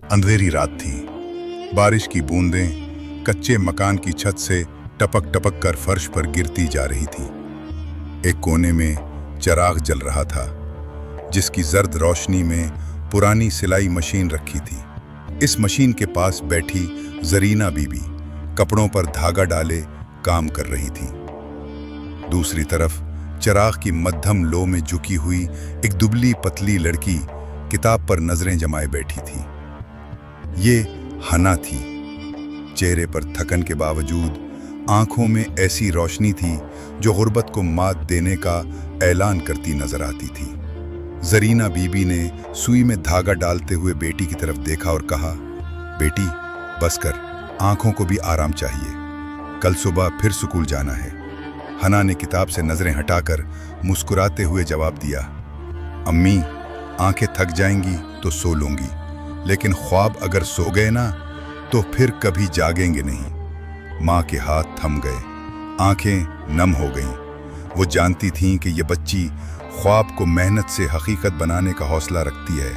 अंधेरी रात थी। बारिश की बूंदें कच्चे मकान की छत से टपक टपक कर फर्श पर गिरती जा रही थी। एक कोने में चिराग जल रहा था, जिसकी जर्द रोशनी में पुरानी सिलाई मशीन रखी थी। इस मशीन के पास बैठी जरीना बीबी कपड़ों पर धागा डाले काम कर रही थी। दूसरी तरफ चिराग की मध्यम लो में झुकी हुई एक दुबली पतली लड़की किताब पर नजरें जमाए बैठी थी। ये हना थी। चेहरे पर थकन के बावजूद आंखों में ऐसी रोशनी थी जो गुर्बत को मात देने का ऐलान करती नजर आती थी। जरीना बीबी ने सुई में धागा डालते हुए बेटी की तरफ देखा और कहा, बेटी बस कर, आंखों को भी आराम चाहिए, कल सुबह फिर स्कूल जाना है। हना ने किताब से नजरें हटाकर मुस्कुराते हुए जवाब दिया, अम्मी आंखें थक जाएंगी तो सो लूंगी, लेकिन ख्वाब अगर सो गए ना तो फिर कभी जागेंगे नहीं। माँ के हाथ थम गए, आंखें नम हो गईं। वो जानती थीं कि ये बच्ची ख्वाब को मेहनत से हकीकत बनाने का हौसला रखती है,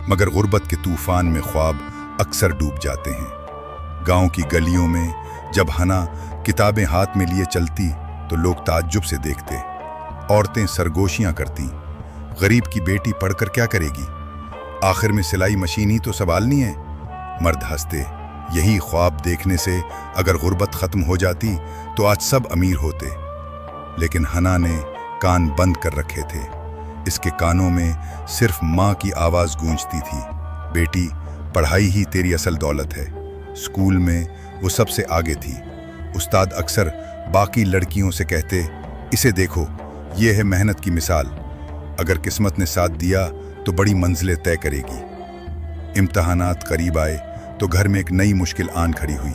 मगर गुर्बत के तूफान में ख्वाब अक्सर डूब जाते हैं। गांव की गलियों में जब हना किताबें हाथ में लिए चलती तो लोग ताज्जुब से देखते। औरतें सरगोशियां करती, गरीब की बेटी पढ़कर क्या करेगी, आखिर में सिलाई मशीन ही तो संभालनी है। मर्द हंसते, यही ख्वाब देखने से अगर गुर्बत खत्म हो जाती तो आज सब अमीर होते। लेकिन हना ने कान बंद कर रखे थे। इसके कानों में सिर्फ माँ की आवाज गूंजती थी, बेटी पढ़ाई ही तेरी असल दौलत है। स्कूल में वो सबसे आगे थी। उस्ताद अक्सर बाकी लड़कियों से कहते, इसे देखो, ये है मेहनत की मिसाल, अगर किस्मत ने साथ दिया तो बड़ी मंजिलें तय करेगी। इम्तहानात करीब आए तो घर में एक नई मुश्किल आन खड़ी हुई।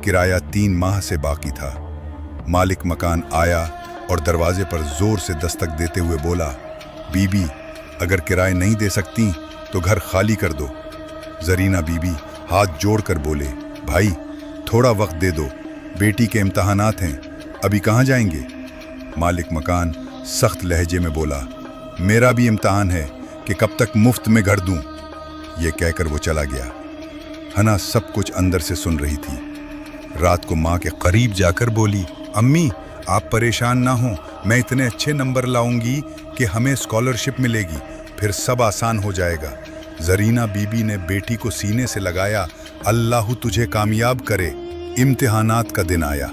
किराया 3 माह से बाकी था। मालिक मकान आया और दरवाजे पर जोर से दस्तक देते हुए बोला, बीबी अगर किराया नहीं दे सकती तो घर खाली कर दो। जरीना बीबी हाथ जोड़कर बोले, भाई थोड़ा वक्त दे दो, बेटी के इम्तहानात हैं, अभी कहाँ जाएंगे। मालिक मकान सख्त लहजे में बोला, मेरा भी इम्तहान है कि कब तक मुफ्त में घर दूं। ये कहकर वो चला गया। हना सब कुछ अंदर से सुन रही थी। रात को माँ के करीब जाकर बोली, अम्मी आप परेशान ना हो, मैं इतने अच्छे नंबर लाऊंगी कि हमें स्कॉलरशिप मिलेगी, फिर सब आसान हो जाएगा। जरीना बीबी ने बेटी को सीने से लगाया, अल्लाह तुझे कामयाब करे। इम्तिहानात का दिन आया।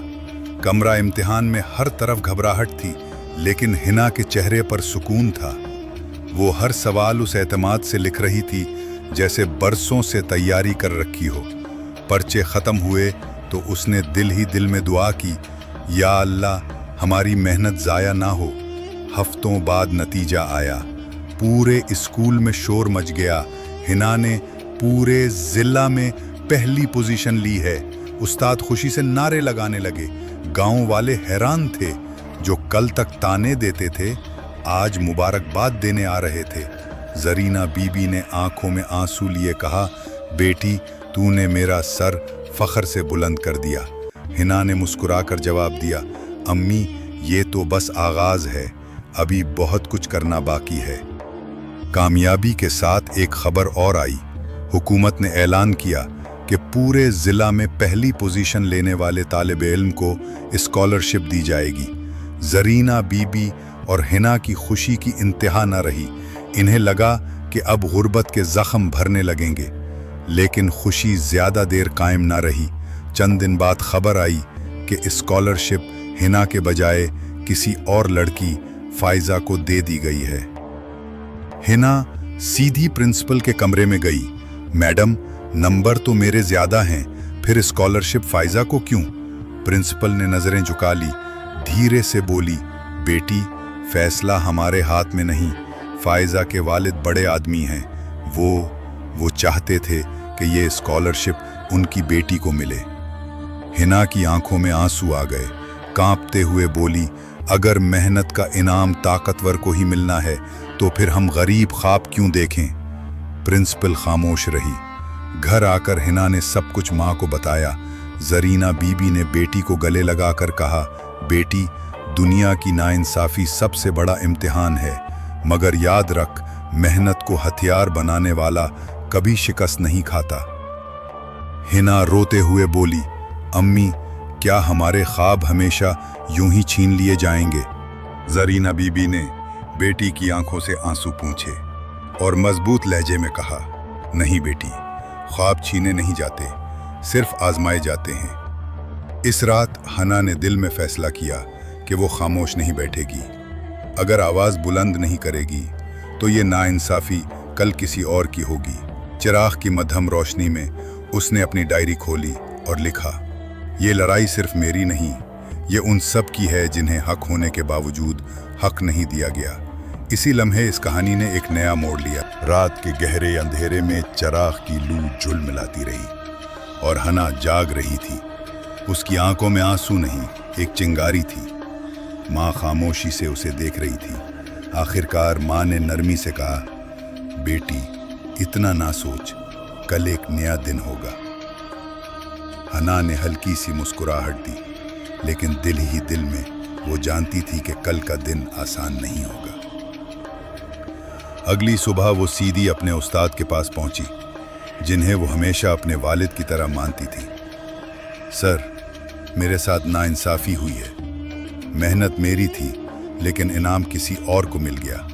कमरा इम्तिहान में हर तरफ घबराहट थी, लेकिन हिना के चेहरे पर सुकून था। वो हर सवाल उस एतमाद से लिख रही थी जैसे बरसों से तैयारी कर रखी हो। पर्चे ख़त्म हुए तो उसने दिल ही दिल में दुआ की, या अल्लाह हमारी मेहनत ज़ाया ना हो। हफ्तों बाद नतीजा आया। पूरे स्कूल में शोर मच गया, हिना ने पूरे ज़िला में पहली पोजीशन ली है। उस्ताद खुशी से नारे लगाने लगे। गांव वाले हैरान थे, जो कल तक ताने देते थे आज मुबारकबाद देने आ रहे थे। जरीना बीबी ने आंखों में आंसू लिए कहा, बेटी तूने मेरा सर फख्र से बुलंद कर दिया। हिना ने मुस्कुराकर जवाब दिया, अम्मी ये तो बस आगाज है, अभी बहुत कुछ करना बाकी है। कामयाबी के साथ एक खबर और आई। हुकूमत ने ऐलान किया कि पूरे ज़िला में पहली पोजीशन लेने वाले तालिब इल्म को स्कॉलरशिप दी जाएगी। जरीना बीबी और हिना की खुशी की इंतहा न रही। इन्हें लगा कि अब गुर्बत के ज़ख्म भरने लगेंगे, लेकिन खुशी ज़्यादा देर कायम न रही। चंद दिन बाद खबर आई कि स्कॉलरशिप हिना के बजाय किसी और लड़की फाइजा को दे दी गई है। हिना सीधी प्रिंसिपल के कमरे में गई। मैडम नंबर तो मेरे ज़्यादा हैं, फिर स्कॉलरशिप फाइजा को क्यों? प्रिंसिपल ने नज़रें झुका ली, धीरे से बोली, बेटी फैसला हमारे हाथ में नहीं, फाइजा के वालिद बड़े आदमी हैं। वो चाहते थे कि ये स्कॉलरशिप उनकी बेटी को मिले। हिना की आंखों में आंसू आ गए। कांपते हुए बोली, अगर मेहनत का इनाम ताकतवर को ही मिलना है तो फिर हम गरीब ख्वाब क्यों देखें? प्रिंसिपल खामोश रही। घर आकर हिना ने सब कुछ माँ को बताया। जरीना बीबी ने बेटी को गले लगाकर कहा, बेटी दुनिया की नाइंसाफ़ी सबसे बड़ा इम्तिहान है, मगर याद रख मेहनत को हथियार बनाने वाला कभी शिकस्त नहीं खाता। हिना रोते हुए बोली, अम्मी, क्या हमारे ख्वाब हमेशा यूं ही छीन लिए जाएंगे? जरीना बीबी ने बेटी की आंखों से आंसू पूंछे और मजबूत लहजे में कहा, नहीं बेटी, ख्वाब छीने नहीं जाते, सिर्फ आजमाए जाते हैं। इस रात हना ने दिल में फैसला किया कि वो खामोश नहीं बैठेगी। अगर आवाज़ बुलंद नहीं करेगी तो ये नाइंसाफ़ी कल किसी और की होगी। चिराग की मध्यम रोशनी में उसने अपनी डायरी खोली और लिखा, ये लड़ाई सिर्फ मेरी नहीं, ये उन सब की है जिन्हें हक होने के बावजूद हक नहीं दिया गया। इसी लम्हे इस कहानी ने एक नया मोड़ लिया। रात के गहरे अंधेरे में चिराग की लू झुलमिलाती रही और हना जाग रही थी। उसकी आंखों में आंसू नहीं, एक चिंगारी थी। माँ खामोशी से उसे देख रही थी। आखिरकार माँ ने नरमी से कहा, बेटी, इतना ना सोच, कल एक नया दिन होगा। हना ने हल्की सी मुस्कुराहट दी, लेकिन दिल ही दिल में वो जानती थी कि कल का दिन आसान नहीं होगा। अगली सुबह वो सीधी अपने उस्ताद के पास पहुंची, जिन्हें वो हमेशा अपने वालिद की तरह मानती थी। सर, मेरे साथ नाइंसाफ़ी हुई है। मेहनत मेरी थी, लेकिन इनाम किसी और को मिल गया।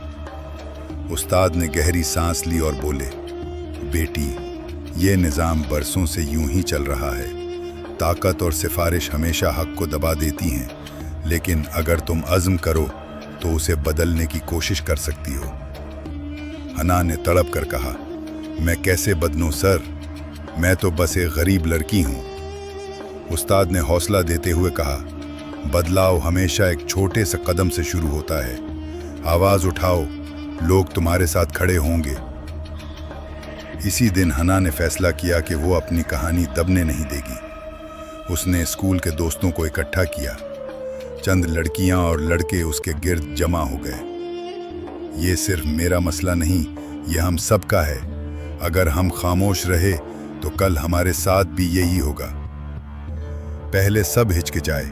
उस्ताद ने गहरी सांस ली और बोले, बेटी, ये निज़ाम बरसों से यूं ही चल रहा है। ताकत और सिफारिश हमेशा हक को दबा देती हैं, लेकिन अगर तुम अज़्म करो तो उसे बदलने की कोशिश कर सकती हो। हना ने तड़प कर कहा, मैं कैसे बदलूं सर, मैं तो बस एक गरीब लड़की हूं। उस्ताद ने हौसला देते हुए कहा, बदलाव हमेशा एक छोटे से कदम से शुरू होता है। आवाज़ उठाओ, लोग तुम्हारे साथ खड़े होंगे। इसी दिन हना ने फैसला किया कि वो अपनी कहानी दबने नहीं देगी। उसने स्कूल के दोस्तों को इकट्ठा किया। चंद लड़कियां और लड़के उसके गिर्द जमा हो गए। ये सिर्फ मेरा मसला नहीं, ये हम सब का है। अगर हम खामोश रहे तो कल हमारे साथ भी यही होगा। पहले सब हिचकिचाए,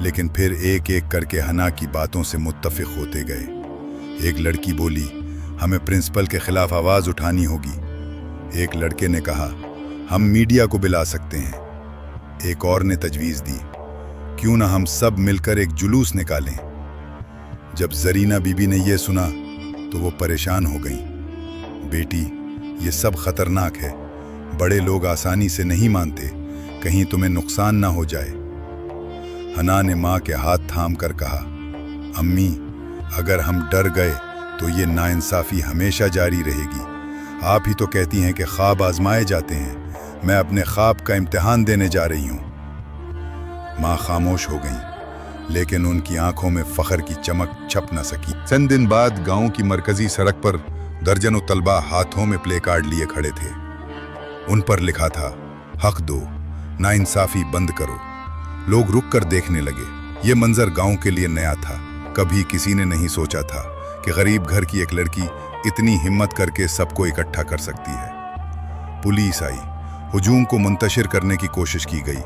लेकिन फिर एक एक करके हना की बातों से मुत्तफिक होते गए। एक लड़की बोली, हमें प्रिंसिपल के खिलाफ आवाज़ उठानी होगी। एक लड़के ने कहा, हम मीडिया को बुला सकते हैं। एक और ने तजवीज़ दी, क्यों ना हम सब मिलकर एक जुलूस निकालें। जब जरीना बीबी ने यह सुना तो वो परेशान हो गई। बेटी, ये सब खतरनाक है। बड़े लोग आसानी से नहीं मानते, कहीं तुम्हें नुकसान ना हो जाए। हना ने माँ के हाथ थाम कर कहा, अम्मी, अगर हम डर गए तो ये नाइंसाफ़ी हमेशा जारी रहेगी। आप ही तो कहती हैं कि ख्वाब आजमाए जाते हैं। मैं अपने ख्वाब का इम्तिहान देने जा रही हूँ। माँ खामोश हो गईं, लेकिन उनकी आंखों में फख्र की चमक छप न सकी। चंद दिन बाद गांव की मरकजी सड़क पर दर्जनों तलबा हाथों में प्ले कार्ड लिए खड़े थे। उन पर लिखा था, हक दो, नाइंसाफ़ी बंद करो। लोग रुक कर देखने लगे। ये मंजर गांव के लिए नया था। कभी किसी ने नहीं सोचा था कि गरीब घर की एक लड़की इतनी हिम्मत करके सबको इकट्ठा कर सकती है। पुलिस आई, हुजूम को मुंतशिर करने की कोशिश की गई,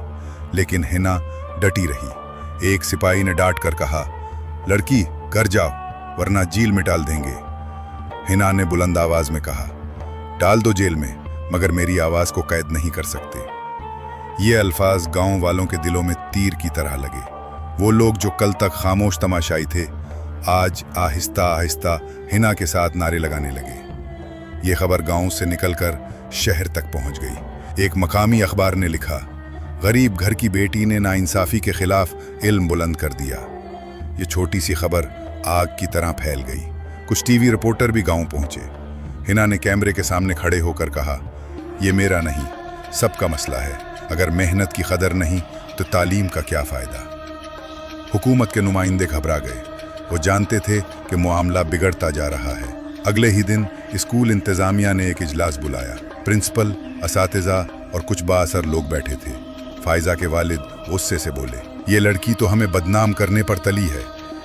लेकिन हिना डटी रही। एक सिपाही ने डांट कर कहा, लड़की घर जाओ, वरना जेल में डाल देंगे। हिना ने बुलंद आवाज में कहा, डाल दो जेल में, मगर मेरी आवाज को कैद नहीं कर सकते। ये अल्फाज गांव वालों के दिलों में तीर की तरह लगे। वो लोग जो कल तक खामोश तमाशाई थे, आज आहिस्ता आहिस्ता हिना के साथ नारे लगाने लगे। ये खबर गांव से निकलकर शहर तक पहुंच गई। एक मकामी अखबार ने लिखा, गरीब घर की बेटी ने नाइंसाफ़ी के खिलाफ इल्म बुलंद कर दिया। ये छोटी सी खबर आग की तरह फैल गई। कुछ टीवी रिपोर्टर भी गांव पहुंचे। हिना ने कैमरे के सामने खड़े होकर कहा, ये मेरा नहीं, सबका मसला है। अगर मेहनत की कदर नहीं तो तालीम का क्या फ़ायदा। हुकूमत के नुमाइंदे घबरा गए। वो जानते थे कि मामला बिगड़ता जा रहा है। अगले ही दिन स्कूल इंतज़ामिया ने एक इजलास बुलाया। प्रिंसिपल, असातिज़ा और कुछ बाअसर लोग बैठे थे। फायजा के वालिद गुस्से से बोले, ये लड़की तो हमें बदनाम करने पर तली है।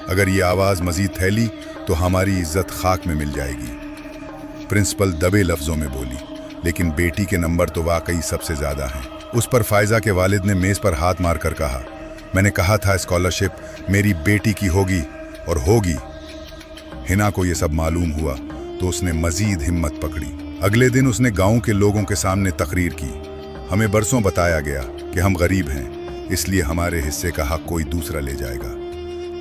अगर ये आवाज़ मज़ीद फैली तो हमारी इज्जत खाक में मिल जाएगी। प्रिंसिपल दबे लफ्ज़ों में बोली, लेकिन बेटी के नंबर तो वाकई सबसे ज़्यादा हैं। उस पर फायजा के वालिद ने मेज़ पर हाथ मार कर कहा, मैंने कहा था स्कॉलरशिप मेरी बेटी की होगी और होगी। हिना को यह सब मालूम हुआ तो उसने मज़ीद हिम्मत पकड़ी। अगले दिन उसने गांव के लोगों के सामने तकरीर की। हमें बरसों बताया गया कि हम गरीब हैं, इसलिए हमारे हिस्से का हक कोई दूसरा ले जाएगा।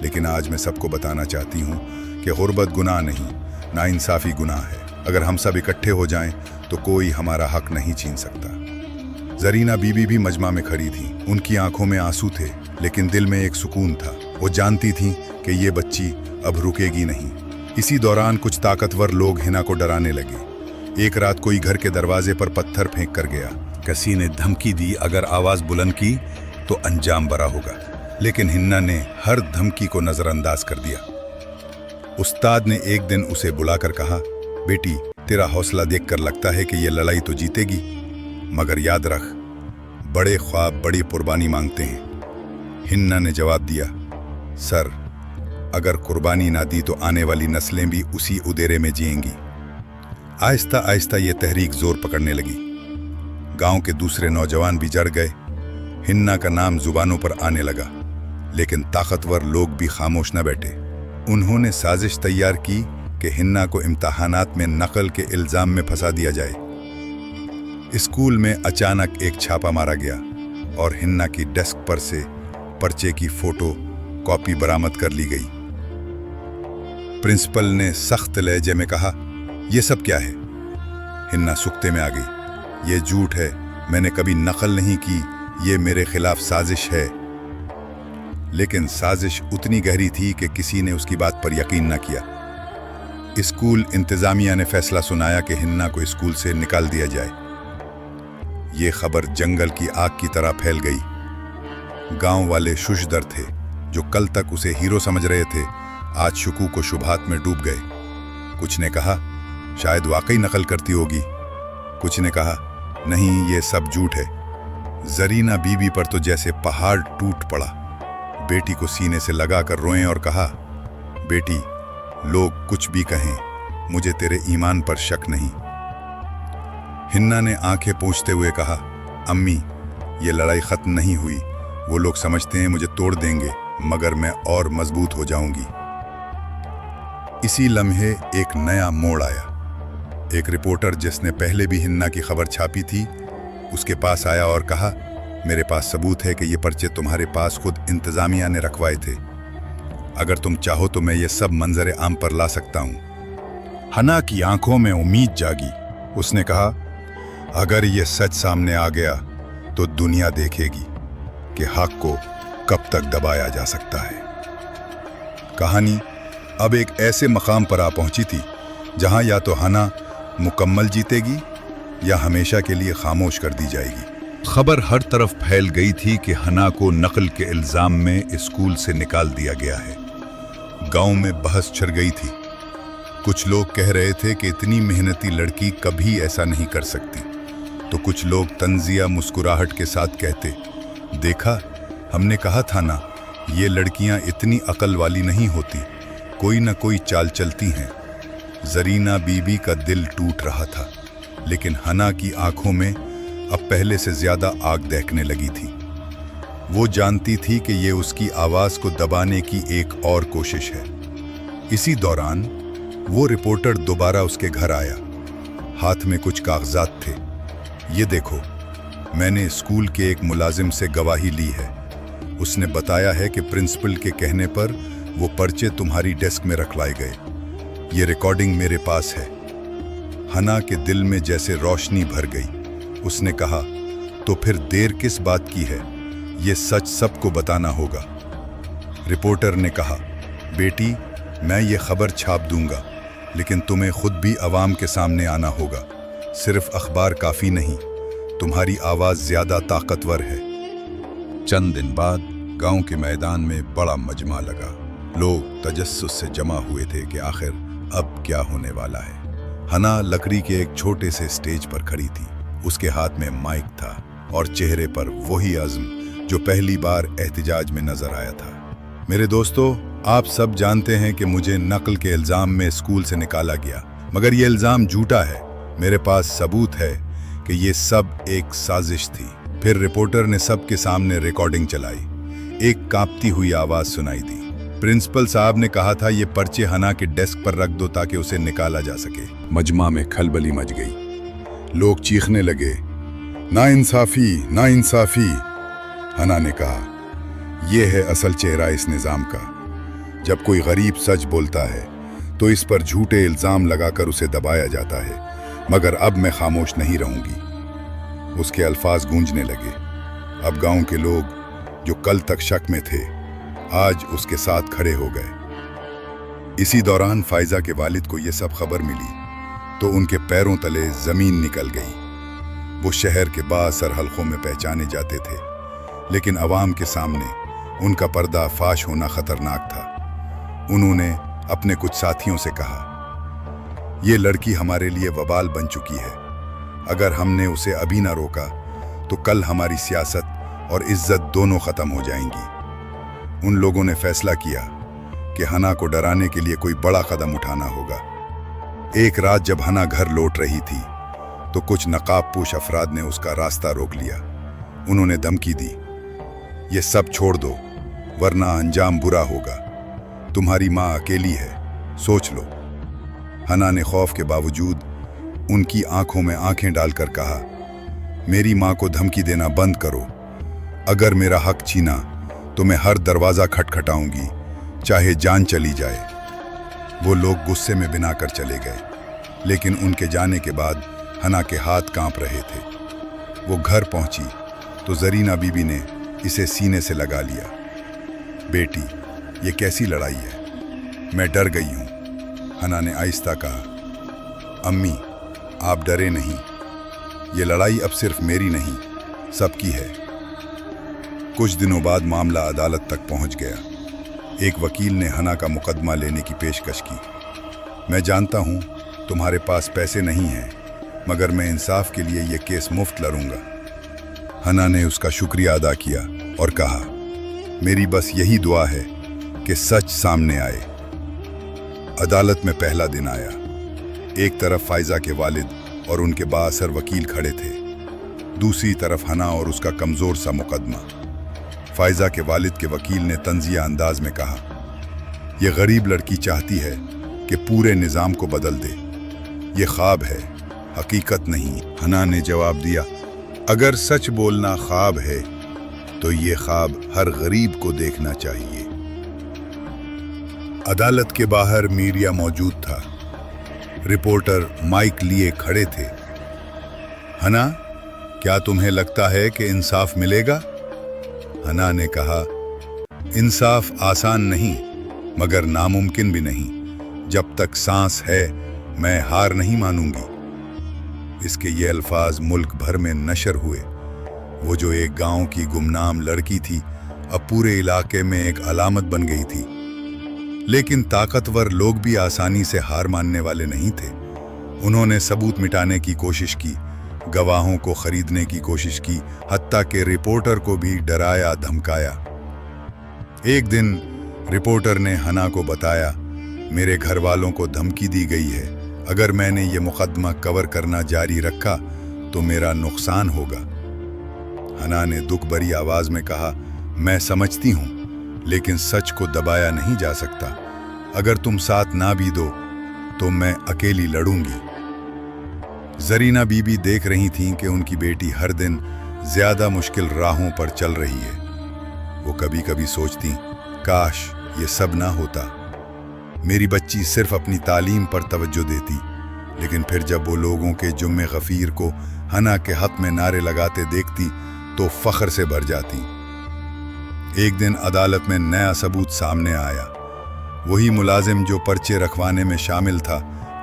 लेकिन आज मैं सबको बताना चाहती हूँ कि गुर्बत गुनाह नहीं, नाइंसाफ़ी गुनाह है। अगर हम सब इकट्ठे हो जाएं तो कोई हमारा हक नहीं छीन सकता। जरीना बीबी भी मजमा में खड़ी थी। उनकी आंखों में आंसू थे, लेकिन दिल में एक सुकून था। वो जानती थी कि ये बच्ची अब रुकेगी नहीं। इसी दौरान कुछ ताकतवर लोग हिना को डराने लगे। एक रात कोई घर के दरवाजे पर पत्थर फेंक कर गया। किसी ने धमकी दी, अगर आवाज़ बुलंद की तो अंजाम बड़ा होगा। लेकिन हिन्ना ने हर धमकी को नज़रअंदाज कर दिया। उस्ताद ने एक दिन उसे बुलाकर कहा, बेटी, तेरा हौसला देखकर लगता है कि ये लड़ाई तो जीतेगी, मगर याद रख, बड़े ख्वाब बड़ी कुर्बानी मांगते हैं। हिन्ना ने जवाब दिया, सर, अगर कुर्बानी ना दी तो आने वाली नस्लें भी उसी उदेरे में जिएंगी। आहिस्ता आहिस्ता ये तहरीक जोर पकड़ने लगी। गांव के दूसरे नौजवान भी जड़ गए। हिन्ना का नाम जुबानों पर आने लगा, लेकिन ताकतवर लोग भी खामोश न बैठे। उन्होंने साजिश तैयार की कि हिन्ना को इम्तहानात में नकल के इल्ज़ाम में फंसा दिया जाए। स्कूल में अचानक एक छापा मारा गया और हिन्ना की डेस्क पर से पर्चे की फोटो कॉपी बरामद कर ली गई। प्रिंसिपल ने सख्त लहजे में कहा, यह सब क्या है? हिन्ना सुक्ते में आ गई। ये झूठ है, मैंने कभी नकल नहीं की, ये मेरे खिलाफ साजिश है। लेकिन साजिश उतनी गहरी थी कि किसी ने उसकी बात पर यकीन न किया। स्कूल इंतजामिया ने फैसला सुनाया कि हिन्ना को स्कूल से निकाल दिया जाए। ये खबर जंगल की आग की तरह फैल गई। गांव वाले शुशदर थे, जो कल तक उसे हीरो समझ रहे थे, आज शकूक को शुबहात में डूब गए। कुछ ने कहा, शायद वाकई नकल करती होगी। कुछ ने कहा, नहीं, ये सब झूठ है। जरीना बीबी पर तो जैसे पहाड़ टूट पड़ा। बेटी को सीने से लगाकर रोएं और कहा, बेटी, लोग कुछ भी कहें, मुझे तेरे ईमान पर शक नहीं। हिन्ना ने आंखें पोंछते हुए कहा, अम्मी, ये लड़ाई खत्म नहीं हुई। वो लोग समझते हैं मुझे तोड़ देंगे, मगर मैं और मजबूत हो जाऊंगी। इसी लम्हे एक नया मोड़ आया। एक रिपोर्टर जिसने पहले भी हिन्ना की खबर छापी थी, उसके पास आया और कहा, मेरे पास सबूत है कि ये पर्चे तुम्हारे पास खुद इंतजामिया ने रखवाए थे। अगर तुम चाहो तो मैं ये सब मंजर आम पर ला सकता हूं। हना की आंखों में उम्मीद जागी। उसने कहा, अगर ये सच सामने आ गया तो दुनिया देखेगी कि हक को कब तक दबाया जा सकता है। कहानी अब एक ऐसे मकाम पर आ पहुंची थी जहां या तो हना मुकम्मल जीतेगी या हमेशा के लिए खामोश कर दी जाएगी। खबर हर तरफ फैल गई थी कि हना को नकल के इल्जाम में स्कूल से निकाल दिया गया है। गांव में बहस छिड़ गई थी। कुछ लोग कह रहे थे कि इतनी मेहनती लड़की कभी ऐसा नहीं कर सकती, तो कुछ लोग तंजिया मुस्कुराहट के साथ कहते, देखा, हमने कहा था ना, ये लड़कियां इतनी अकल वाली नहीं होती, कोई ना कोई चाल चलती हैं। जरीना बीबी का दिल टूट रहा था, लेकिन हना की आंखों में अब पहले से ज्यादा आग दहकने लगी थी। वो जानती थी कि ये उसकी आवाज को दबाने की एक और कोशिश है। इसी दौरान वो रिपोर्टर दोबारा उसके घर आया। हाथ में कुछ कागजात थे। ये देखो, मैंने स्कूल के एक मुलाजिम से गवाही ली है। उसने बताया है कि प्रिंसिपल के कहने पर वो पर्चे तुम्हारी डेस्क में रखवाए गए। ये रिकॉर्डिंग मेरे पास है। हना के दिल में जैसे रोशनी भर गई। उसने कहा, तो फिर देर किस बात की है? ये सच सबको बताना होगा। रिपोर्टर ने कहा, बेटी, मैं ये खबर छाप दूंगा, लेकिन तुम्हें खुद भी अवाम के सामने आना होगा। सिर्फ अखबार काफी नहीं, तुम्हारी आवाज ज्यादा ताकतवर है। चंद दिन बाद गांव के मैदान में बड़ा मजमा लगा। लोग तजस्सुस से जमा हुए थे कि आखिर अब क्या होने वाला है। हना लकड़ी के एक छोटे से स्टेज पर खड़ी थी। उसके हाथ में माइक था और चेहरे पर वही अज़्म जो पहली बार एहतिजाज में नजर आया था। मेरे दोस्तों, आप सब जानते हैं कि मुझे नकल के इल्जाम में स्कूल से निकाला गया, मगर ये इल्जाम झूठा है। मेरे पास सबूत है कि ये सब एक साजिश थी। फिर रिपोर्टर ने सबके सामने रिकॉर्डिंग चलाई। एक कांपती हुई आवाज सुनाई दी। प्रिंसिपल साहब ने कहा था, ये पर्चे हना के डेस्क पर रख दो ताकि उसे निकाला जा सके। मजमा में खलबली मच गई। लोग चीखने लगे, नाइंसाफी नाइंसाफी। हना ने कहा, यह है असल चेहरा इस निज़ाम का। जब कोई गरीब सच बोलता है तो इस पर झूठे इल्ज़ाम लगाकर उसे दबाया जाता है, मगर अब मैं खामोश नहीं रहूंगी। उसके अल्फाज गूंजने लगे। अब गांव के लोग जो कल तक शक में थे, आज उसके साथ खड़े हो गए। इसी दौरान फाइजा के वालिद को यह सब खबर मिली तो उनके पैरों तले जमीन निकल गई। वो शहर के बासर हलकों में पहचाने जाते थे, लेकिन अवाम के सामने उनका पर्दा फाश होना खतरनाक था। उन्होंने अपने कुछ साथियों से कहा, ये लड़की हमारे लिए वबाल बन चुकी है। अगर हमने उसे अभी ना रोका तो कल हमारी सियासत और इज्जत दोनों खत्म हो जाएंगी। उन लोगों ने फैसला किया कि हना को डराने के लिए कोई बड़ा कदम उठाना होगा। एक रात जब हना घर लौट रही थी तो कुछ नकाबपोश अफराद ने उसका रास्ता रोक लिया। उन्होंने धमकी दी, ये सब छोड़ दो वरना अंजाम बुरा होगा। तुम्हारी माँ अकेली है, सोच लो। हना ने खौफ के बावजूद उनकी आंखों में आंखें डालकर कहा, मेरी माँ को धमकी देना बंद करो। अगर मेरा हक छीना तो मैं हर दरवाज़ा खटखटाऊंगी, चाहे जान चली जाए। वो लोग गुस्से में बिना कर चले गए, लेकिन उनके जाने के बाद हना के हाथ कांप रहे थे। वो घर पहुंची तो जरीना बीबी ने इसे सीने से लगा लिया। बेटी, ये कैसी लड़ाई है? मैं डर गई हूँ, हना ने आहिस्ता कहा। अम्मी, आप डरे नहीं, ये लड़ाई अब सिर्फ मेरी नहीं, सबकी है। कुछ दिनों बाद मामला अदालत तक पहुंच गया। एक वकील ने हना का मुकदमा लेने की पेशकश की। मैं जानता हूं तुम्हारे पास पैसे नहीं हैं, मगर मैं इंसाफ के लिए यह केस मुफ्त लड़ूंगा। हना ने उसका शुक्रिया अदा किया और कहा, मेरी बस यही दुआ है कि सच सामने आए। अदालत में पहला दिन आया। एक तरफ फाइजा के वालिद और उनके बाअसर वकील खड़े थे, दूसरी तरफ हना और उसका कमजोर सा मुकदमा। फाइजा के वालिद के वकील ने तंजिया अंदाज में कहा, यह गरीब लड़की चाहती है कि पूरे निज़ाम को बदल दे। ये ख्वाब है, हकीकत नहीं। हना ने जवाब दिया, अगर सच बोलना ख्वाब है तो ये ख्वाब हर गरीब को देखना चाहिए। अदालत के बाहर मीडिया मौजूद था। रिपोर्टर माइक लिए खड़े थे। हना, क्या तुम्हें लगता है कि इंसाफ मिलेगा? हना ने कहा, इंसाफ आसान नहीं मगर नामुमकिन भी नहीं। जब तक सांस है मैं हार नहीं मानूंगी। इसके ये अल्फाज मुल्क भर में नशर हुए। वो जो एक गांव की गुमनाम लड़की थी, अब पूरे इलाके में एक अलामत बन गई थी। लेकिन ताकतवर लोग भी आसानी से हार मानने वाले नहीं थे। उन्होंने सबूत मिटाने की कोशिश की, गवाहों को खरीदने की कोशिश की, हत्ता के रिपोर्टर को भी डराया धमकाया। एक दिन रिपोर्टर ने हना को बताया, मेरे घर वालों को धमकी दी गई है, अगर मैंने ये मुकदमा कवर करना जारी रखा तो मेरा नुकसान होगा। हना ने दुख भरी आवाज में कहा, मैं समझती हूं, लेकिन सच को दबाया नहीं जा सकता। अगर तुम साथ ना भी दो तो मैं अकेली लड़ूंगी। जरीना बीबी देख रही थीं कि उनकी बेटी हर दिन ज्यादा मुश्किल राहों पर चल रही है। वो कभी कभी सोचती, काश ये सब ना होता, मेरी बच्ची सिर्फ अपनी तालीम पर तवज्जो देती। लेकिन फिर जब वो लोगों के जुम्मे गफीर को हना के हक में नारे लगाते देखती तो फख्र से भर जाती। एक दिन अदालत में नया सबूत सामने आया। वही मुलाजिम जो पर्चे रखवाने में शामिल था,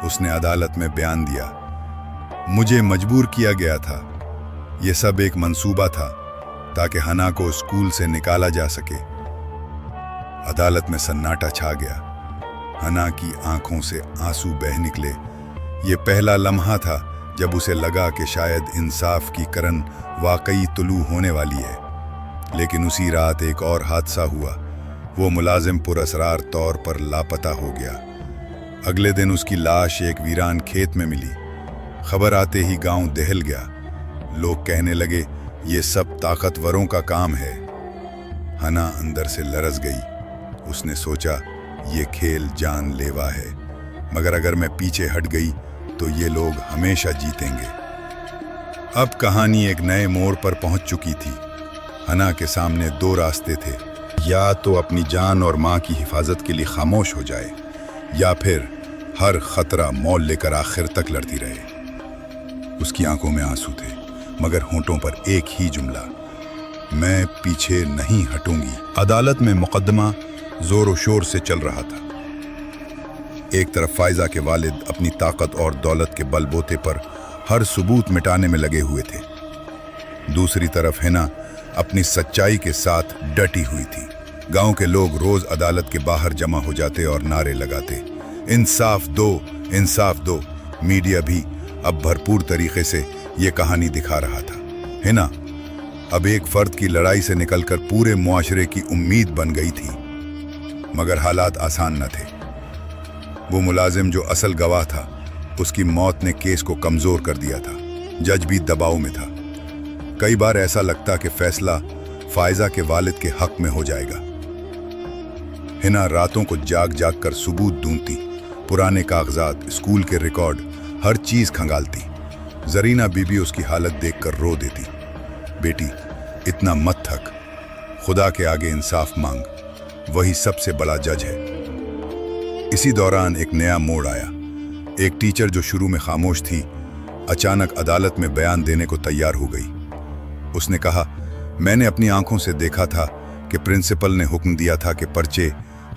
उसने अदालत में बयान दिया, मुझे मजबूर किया गया था। यह सब एक मंसूबा था ताकि हना को स्कूल से निकाला जा सके। अदालत में सन्नाटा छा गया। हना की आंखों से आंसू बह निकले। ये पहला लम्हा था जब उसे लगा कि शायद इंसाफ की किरण वाकई तुलू होने वाली है। लेकिन उसी रात एक और हादसा हुआ। वो मुलाजिम पुरअसरार तौर पर लापता हो गया। अगले दिन उसकी लाश एक वीरान खेत में मिली। खबर आते ही गांव दहल गया। लोग कहने लगे, ये सब ताकतवरों का काम है। हना अंदर से लरस गई। उसने सोचा, ये खेल जानलेवा है, मगर अगर मैं पीछे हट गई तो ये लोग हमेशा जीतेंगे। अब कहानी एक नए मोड़ पर पहुंच चुकी थी। हना के सामने दो रास्ते थे, या तो अपनी जान और माँ की हिफाजत के लिए खामोश हो जाए, या फिर हर खतरा मोल लेकर आखिर तक लड़ती रहे। उसकी आंखों में आंसू थे, मगर होंठों पर एक ही जुमला, मैं पीछे नहीं हटूंगी। अदालत में मुकदमा जोर शोर से चल रहा था। एक तरफ फायजा के वालिद अपनी ताकत और दौलत के बलबूते पर हर सबूत मिटाने में लगे हुए थे। दूसरी तरफ हिना अपनी सच्चाई के साथ डटी हुई थी। गांव के लोग रोज अदालत के बाहर जमा हो जाते और नारे लगाते, इंसाफ दो, इंसाफ दो। मीडिया भी अब भरपूर तरीके से ये कहानी दिखा रहा था। हिना अब एक फर्द की लड़ाई से निकलकर पूरे मुआशरे की उम्मीद बन गई थी। मगर हालात आसान न थे। वो मुलाजिम जो असल गवाह था, उसकी मौत ने केस को कमजोर कर दिया था। जज भी दबाव में था। कई बार ऐसा लगता कि फैसला फायजा के वालिद के हक में हो जाएगा। हिना रातों को जाग जाग कर सबूत ढूंढती, पुराने कागजात, स्कूल के रिकॉर्ड, हर चीज खंगालती। जरीना बीबी उसकी हालत देखकर रो देती, बेटी इतना मत थक, खुदा के आगे इंसाफ मांग, वही सबसे बड़ा जज है। इसी दौरान एक नया मोड़ आया। एक टीचर जो शुरू में खामोश थी, अचानक अदालत में बयान देने को तैयार हो गई। उसने कहा, मैंने अपनी आंखों से देखा था कि प्रिंसिपल ने हुक्म दिया था कि पर्चे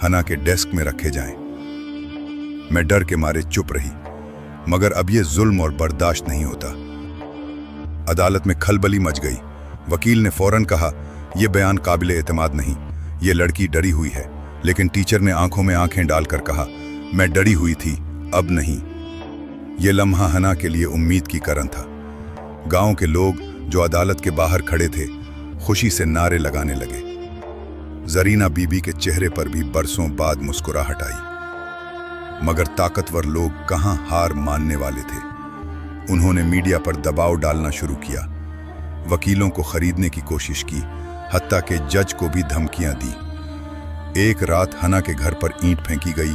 हना के डेस्क में रखे जाएं। मैं डर के मारे चुप रही, मगर अब यह जुल्म और बर्दाश्त नहीं होता। अदालत में खलबली मच गई। वकील ने फौरन कहा, यह बयान काबिले एतमाद नहीं, ये लड़की डरी हुई है। लेकिन टीचर ने आंखों में आंखें डालकर कहा, मैं डरी हुई थी, अब नहीं। ये लम्हा हना के लिए उम्मीद की किरण था। गांव के लोग जो अदालत के बाहर खड़े थे, खुशी से नारे लगाने लगे। जरीना बीबी के चेहरे पर भी बरसों बाद मुस्कुराहट आई। मगर ताकतवर लोग कहां हार मानने वाले थे। उन्होंने मीडिया पर दबाव डालना शुरू किया, वकीलों को खरीदने की कोशिश की, हत्ता के जज को भी धमकियां दी। एक रात हना के घर पर ईंट फेंकी गई,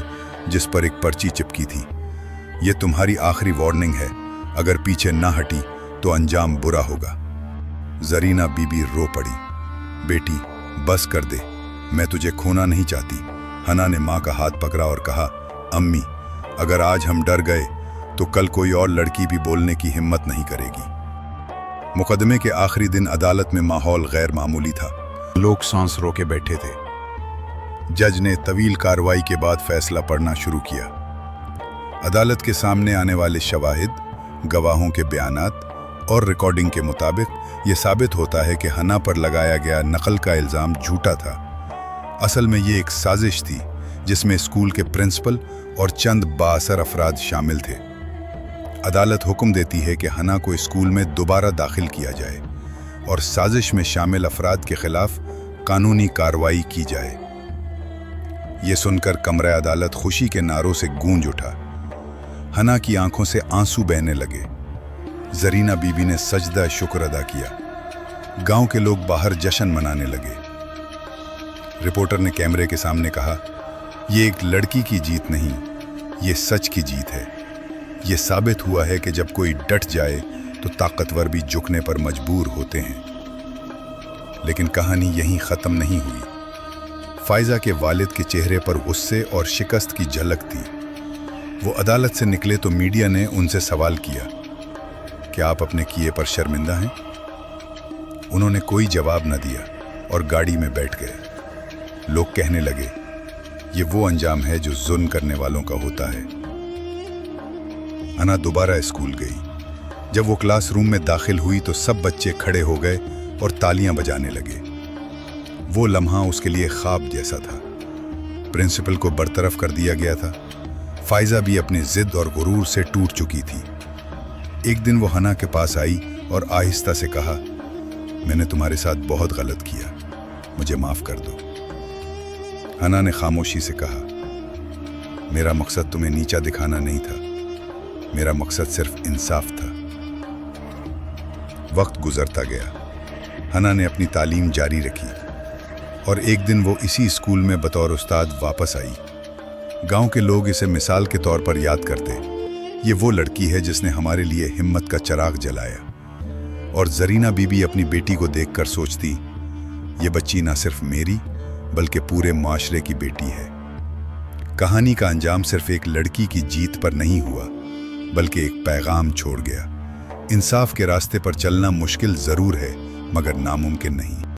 जिस पर एक पर्ची चिपकी थी, ये तुम्हारी आखिरी वार्निंग है, अगर पीछे ना हटी तो अंजाम बुरा होगा। जरीना बीबी रो पड़ी, बेटी बस कर दे, मैं तुझे खोना नहीं चाहती। हना ने माँ का हाथ पकड़ा और कहा, अम्मी अगर आज हम डर गए तो कल कोई और लड़की भी बोलने की हिम्मत नहीं करेगी। मुकदमे के आखिरी दिन अदालत में माहौल गैर मामूली था। लोग सांस रोके बैठे थे। जज ने तवील कार्रवाई के बाद फैसला पढ़ना शुरू किया। अदालत के सामने आने वाले शवाहिद, गवाहों के बयानात और रिकॉर्डिंग के मुताबिक ये साबित होता है कि हना पर लगाया गया नकल का इल्ज़ाम झूठा था। असल में ये एक साजिश थी जिसमें स्कूल के प्रिंसिपल और चंद बाअसर अफराद शामिल थे। अदालत हुक्म देती है कि हना को स्कूल में दोबारा दाखिल किया जाए और साजिश में शामिल अफराद के खिलाफ कानूनी कार्रवाई की जाए। ये सुनकर कमरा अदालत खुशी के नारों से गूंज उठा। हना की आंखों से आंसू बहने लगे। जरीना बीबी ने सजदा शुक्र अदा किया। गांव के लोग बाहर जश्न मनाने लगे। रिपोर्टर ने कैमरे के सामने कहा, ये एक लड़की की जीत नहीं, ये सच की जीत है। ये साबित हुआ है कि जब कोई डट जाए तो ताकतवर भी झुकने पर मजबूर होते हैं। लेकिन कहानी यहीं ख़त्म नहीं हुई। फायजा के वालिद के चेहरे पर गुस्से और शिकस्त की झलक थी। वो अदालत से निकले तो मीडिया ने उनसे सवाल किया, क्या आप अपने किए पर शर्मिंदा हैं? उन्होंने कोई जवाब न दिया और गाड़ी में बैठ गए। लोग कहने लगे, ये वो अंजाम है जो जुल्म करने वालों का होता है। हना दोबारा स्कूल गई। जब वो क्लासरूम में दाखिल हुई तो सब बच्चे खड़े हो गए और तालियां बजाने लगे। वो लम्हा उसके लिए ख्वाब जैसा था। प्रिंसिपल को बरतरफ कर दिया गया था। फायजा भी अपनी जिद और गुरूर से टूट चुकी थी। एक दिन वो हना के पास आई और आहिस्ता से कहा, मैंने तुम्हारे साथ बहुत गलत किया, मुझे माफ कर दो। हना ने खामोशी से कहा, मेरा मकसद तुम्हें नीचा दिखाना नहीं था, मेरा मकसद सिर्फ इंसाफ था। वक्त गुजरता गया। हना ने अपनी तालीम जारी रखी और एक दिन वो इसी स्कूल में बतौर उस्ताद वापस आई। गांव के लोग इसे मिसाल के तौर पर याद करते, ये वो लड़की है जिसने हमारे लिए हिम्मत का चिराग जलाया। और जरीना बीबी अपनी बेटी को देखकर सोचती, ये बच्ची ना सिर्फ मेरी बल्कि पूरे माशरे की बेटी है। कहानी का अंजाम सिर्फ एक लड़की की जीत पर नहीं हुआ, बल्कि एक पैगाम छोड़ गया। इंसाफ के रास्ते पर चलना मुश्किल जरूर है, मगर नामुमकिन नहीं।